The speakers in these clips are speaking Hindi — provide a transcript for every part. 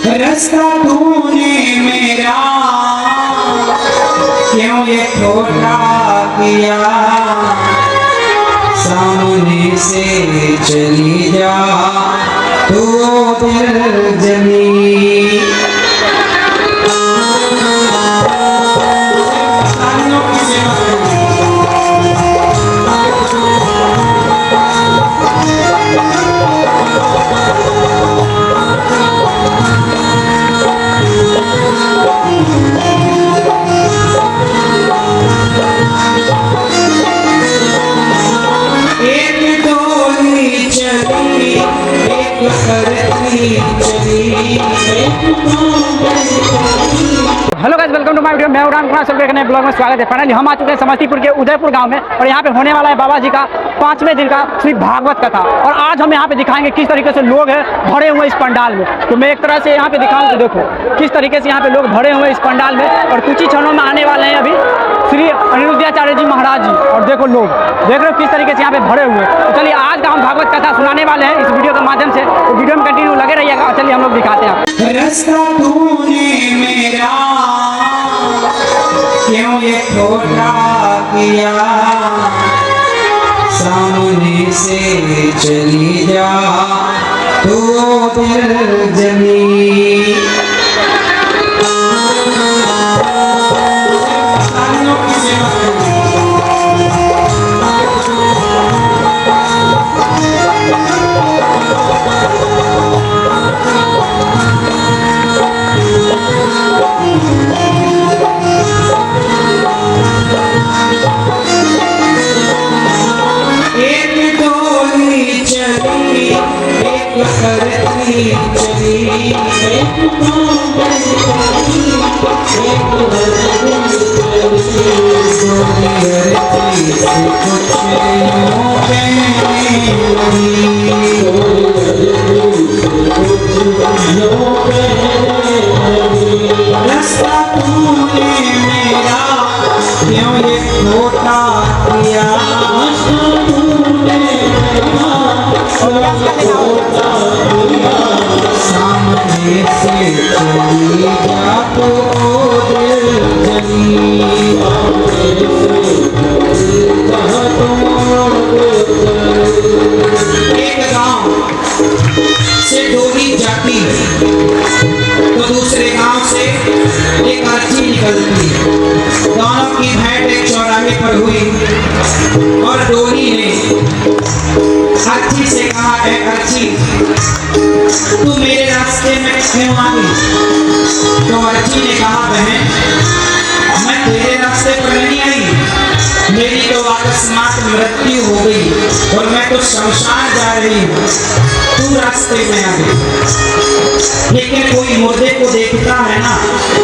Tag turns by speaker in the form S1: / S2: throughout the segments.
S1: रास्ता तूने मेरा क्यों ये खोटा किया, सामने से चली जा तू दिल जमी।
S2: Hello guys, welcome to my video. मैं उड़ान कुमार सबके नए ब्लॉग में स्वागत है। फाइनली हम आ चुके हैं समस्तीपुर के उदयपुर गांव में और यहाँ पे होने वाला है बाबा जी का 5वें दिन का श्री भागवत कथा। और आज हम यहाँ पे दिखाएंगे किस तरीके से लोग हैं भरे हुए इस पंडाल में। तो मैं एक तरह से यहाँ पे दिखाऊँ तो देखो किस तरीके से यहाँ पे लोग भरे हुए इस पंडाल में। और कुछ ही क्षणों में आने वाले हैं अभी श्री अनिरुद्धाचार्य जी महाराज जी। और देखो लोग देख रहे हो किस तरीके से यहाँ पे भरे हुए। तो चलिए आज का हम भागवत कथा सुनाने वाले हैं इस वीडियो के माध्यम से। तो वीडियो में कंटिन्यू लगे रहिएगा और चलिए हम लोग दिखाते हैं।
S1: रास्ता तूने मेरा क्यों ये खोटा किया, सामने से चली जा तू दिल जमी। रास्ता तूने मेरा क्यों ये खोटा किया, सामने से चली जा तो दिल जमी। एक गांव से डोरी जाती तो दूसरे गांव से एक अर्ची निकलती। दोनों की भेंट एक चौराहे पर हुई और डोरी ने अर्ची से कहा, ऐ अर्ची तू मेरे रास्ते में क्यों आई? तो अर्ची ने कहा, बहन मैं तेरे रास्ते पर नहीं आई, मेरी तो अकस्मात मृत्यु हो गई और मैं तो शमशान जा रही हूँ, तू रास्ते में आ गई। लेकिन कोई मुर्दे को देखता है ना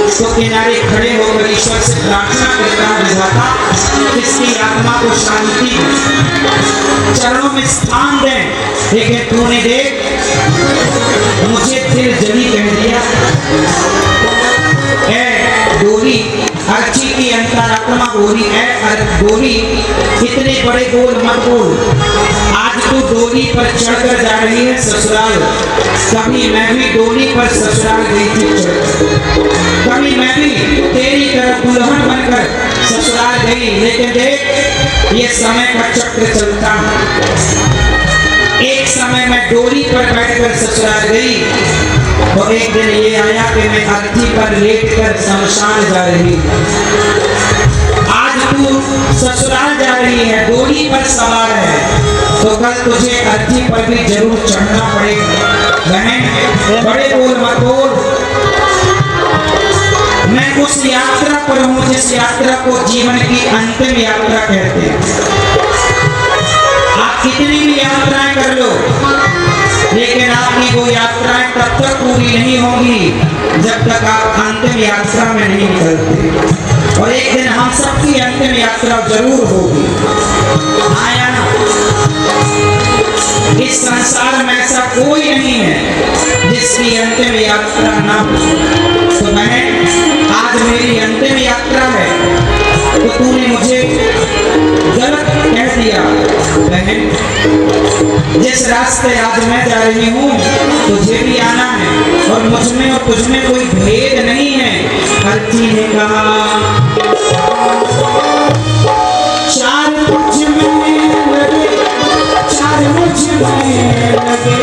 S1: तो किनारे खड़े होकर ईश्वर से प्रार्थना करता है, विधाता इसकी आत्मा को शांति चरणों में स्थान दे। लेकिन तूने देख मुझे दिल जली कह दिया। ऐ डोरी अर्ची की अंतरात्मा गोरी, ऐ गोरी इतने बड़े बोल मत बोल। आज तू डोरी पर चढ़कर जा रही है ससुराल। कभी मैं भी डोरी पर ससुराल गई थी चढ़कर, कभी मैं भी तेरी तरह दुल्हन बनकर ससुराल गई। लेकिन देख ये समय का चक्र चलता है। एक समय मैं डोरी पर बैठकर ससुराल गई तो एक दिन ये आया कि मैं अर्थी पर लेटकर शमशान जा रही हूँ। आज तू ससुराल जा रही है, डोरी पर सवार है, तो कल तुझे अर्थी पर भी जरूर चढ़ना पड़ेगा। बहन बड़े बोल मत बोल। मैं उस यात्रा पर हूँ जिस यात्रा को जीवन की अंतिम यात्रा कहते हैं। आप कितनी भी यात्राएं कर लो लेकिन आपकी वो यात्राएं तब तक पूरी नहीं होंगी जब तक आप अंतिम यात्रा में नहीं निकलते। और एक दिन हम सबकी अंतिम यात्रा जरूर होगी। आया ना, इस संसार में ऐसा कोई नहीं है जिसकी अंतिम यात्रा ना हो। तो बहन आज मेरी अंतिम यात्रा है तो तूने मुझे गलत कह दिया, बहन जिस रास्ते आज मैं जा रही हूँ तुझे भी आना है, और मुझ में और तुझ में कोई भेद नहीं है। अर्थी ने कहा चार मुझ में लगे, चार मुझ में लगे,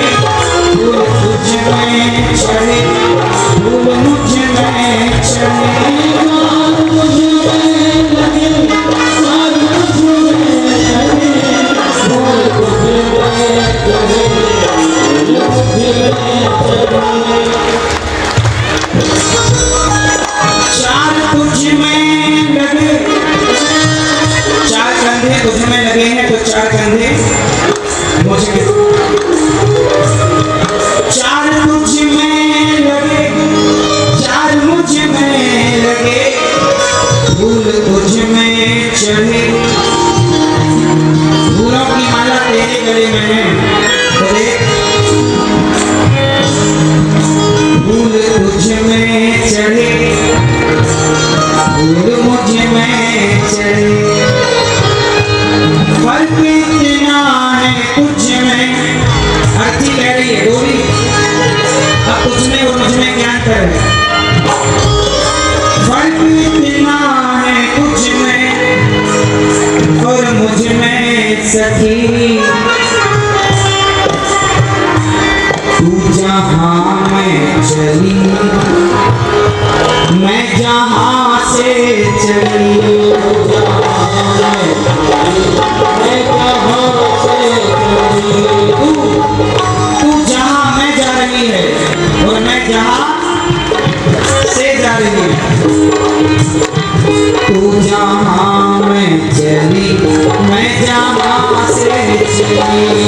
S1: फूल तुझ में चढ़े, फूल मुझ में चढ़े, चार मुझ में लगे, चार मुझ में लगे, फूल तुझ में चढ़े, फूल मुझ में चढ़े, चार तुझ में लगे, चार कंधे तुझ में लगे हैं तो चार कंधे मुझे, चार मुझ में लगे, चार मुझ में लगे, फूल तुझ में चढ़े, फूलों की माला तेरे गले में है, तो देख फूल तुझ में चढ़े, फूल मुझ में चढ़े, फर्क इतना है तुझ में। अर्थी कह रही है डोरी अब तुझ में और मुझ में क्या अंतर है, फर्क इतना है तुझ में और मुझ में सखी, तू जहां में चली मैं जहां से चली, मैं जहां से चली, तू जहां मैं जा रही है और मैं जहां से जा रही हूँ, तू जहां मैं चली मैं जहां से चली,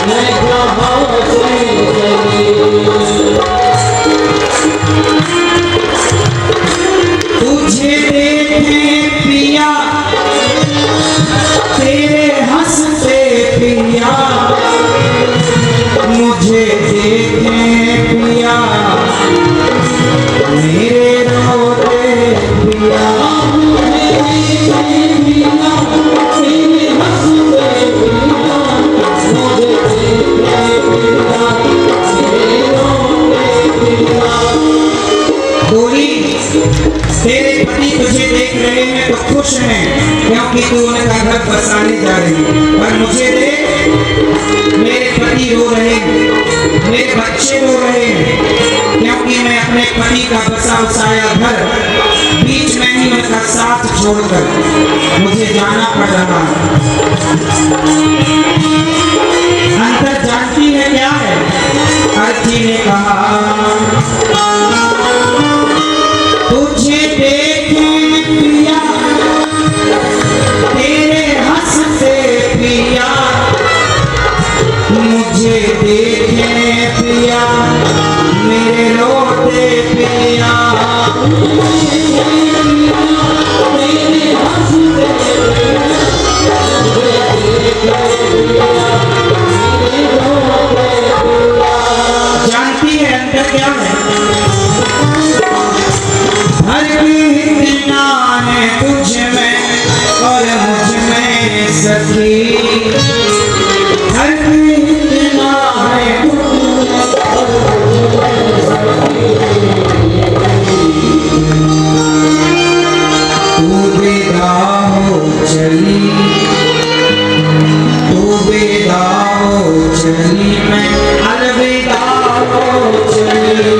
S1: मैं जहां से चली, तुझे देखे पिया तेरे हंसते पिया, मुझे देखे पिया मेरे रोते पिया, मुझे देखे पिया तेरे हंसते पिया, मुझे देखे पिया मेरे रोते पिया। डोरी तेरे पति तुझे देख रहे हैं तो खुश हैं क्योंकि तू उनका घर बसाने जा रही है, पर मुझे देख मेरे पति रो रहे हैं, मेरे बच्चे रो रहे हैं क्योंकि मैं अपने पति का बसा उसाया घर बीच में ही उनका साथ छोड़कर मुझे जाना पड़ रहा है। अंतर जानती है क्या है? अर्थी ने कहा तुझे देखे पिया तेरे हंसते पिया, मुझे देखे पिया मेरे रोते पिया, मेरे हंसते पिया, मुझे देखे पिया मेरे रोते पिया। जानती है अंतर क्या है? हर इतना है तुझ में और मुझ में सखी, हर इतना है तुझ में और मुझ में सखी, तू बेदा हो चली, तू बेदा हो चली मैं अलविदा हो चली,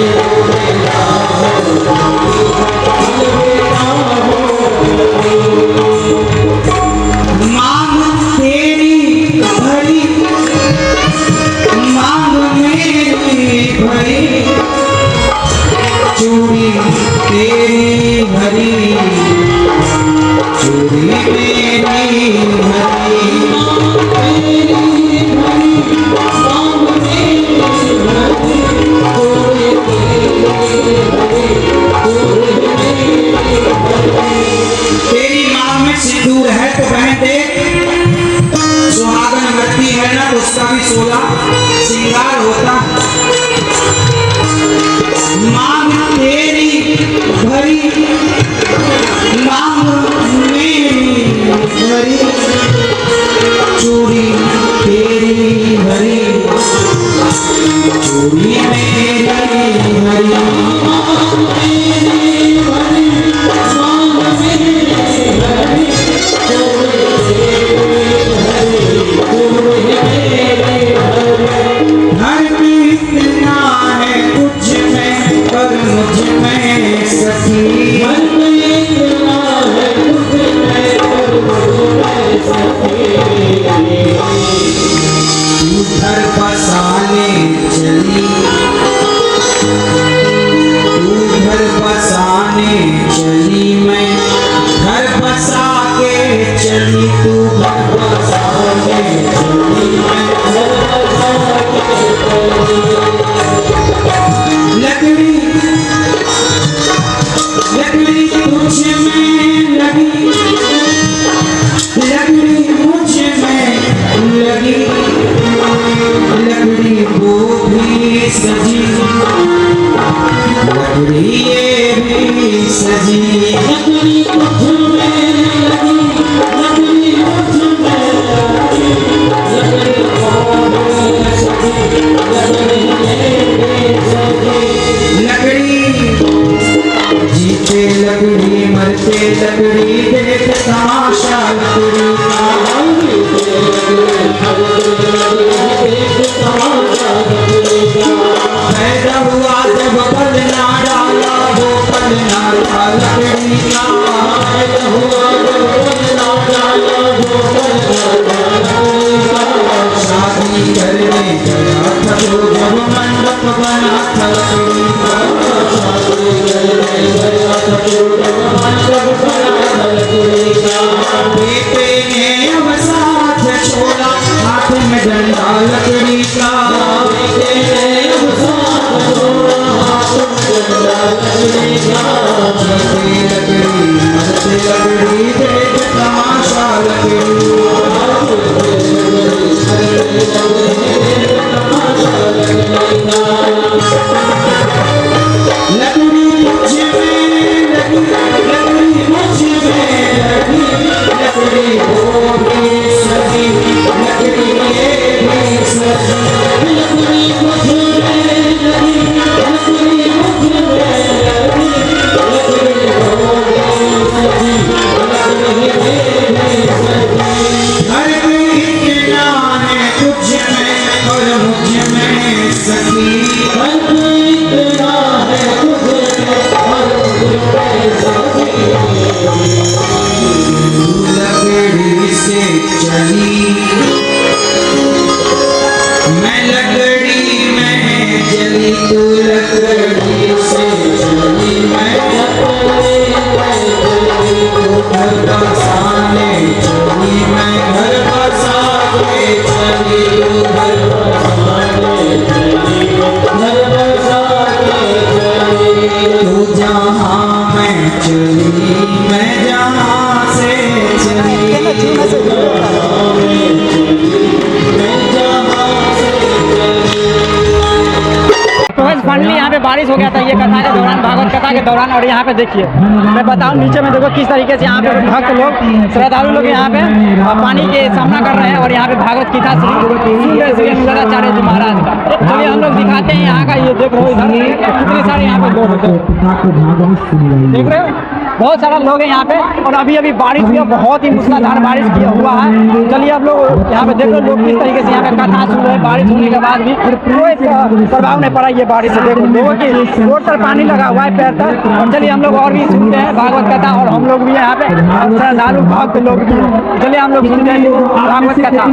S1: मांग तेरी भरी, मांग मेरी भरी, चूड़ी तेरी भरी, चूड़ी मेरी भरी, मांग मेरी भरी, चूड़ी तेरी भरी, मेरी हरि हर में इतना है कुछ में पर मुझ में सखी तू घर बसाने चली तू घर बसाने चली मैं घर बसा के चली तू घर बसाने चली मैं लकड़ी लकड़ी मुझ में लगी लकड़ी मुझ में लगी लकड़ी वो भी सजी लकड़ी ये भी सजी लकड़ी मुझ में लगी लकड़ी मुझ में लगी लकड़ी वो भी सजी लकड़ी ये भी सजी लकड़ी जीते लकड़ी मरते लकड़ी देख तमाशा लकड़ी पैदा हुआ जब पल ना डाला वो पल ना था लकड़ी का पैदा हुआ जब पल ना डाला वो पल ना था लकड़ी का शादी करने गया था तो जब मंडप बना था लकड़ी का शादी करने गया था तो जब मंडप बना था लकड़ी का बेटे ने अब साथ छोड़ा हाथ में डंडा लकड़ी का बेटे ने अब साथ छोड़ा हाथ में डंडा लकड़ी का जीते लकड़ी मरते लकड़ी देख तमाशा लकड़ी लकड़ी मुझ में लगी लकड़ी मुझ में लगी लकड़ी वो भी सजी लकड़ी ये भी सजी लकड़ी मुझ में लगी लकड़ी मुझ में लगी लकड़ी वो भी सजी लकड़ी ये भी सजी हर कोई इतना है तुझ में और मुझ में सखी हर कोई इतना है तुझ में और मुझ में सखी लकड़ी से चली मैं लकड़ी में जली तू लकड़ी से चली मैं लकड़ी में जली तू घर बसाने चली मैं घर बसा के चली तू घर बसाने चली घर बसा के चली तू जहाँ मैं चली मैं जहाँ से चली
S2: फाइनली यहाँ पे बारिश हो गया था ये कथा के दौरान भागवत कथा के दौरान। और यहाँ पे देखिए मैं बताऊँ नीचे में देखो किस तरीके से यहाँ पे भक्त लोग श्रद्धालु लोग यहाँ पे पानी के सामना कर रहे हैं और यहाँ पे भागवत कथा सुन रहे श्री अनुराधाचार्य जी महाराज का। चलिए हम लोग दिखाते हैं यहाँ का। ये देख रहे हो इधर कितने सारे यहाँ पे लोग होते हैं, देख रहे हो बहुत सारा लोग हैं यहाँ पे। और अभी अभी बारिश हुआ, बहुत ही मूसलाधार बारिश किया हुआ है। चलिए अब लोग यहाँ पे देखो लोग किस तरीके से यहाँ पे कथा सुन रहे हैं। बारिश होने के बाद भी कोई प्रभाव नहीं पड़ा ये बारिश से। देखो लोगों की रोड पर पानी लगा हुआ है पैर तक। और चलिए हम लोग और भी सुनते हैं भागवत कथा और हम लोग भी यहाँ पे श्रद्धालु भक्त लोग भी। चलिए हम लोग सुनते हैं भागवत कथा।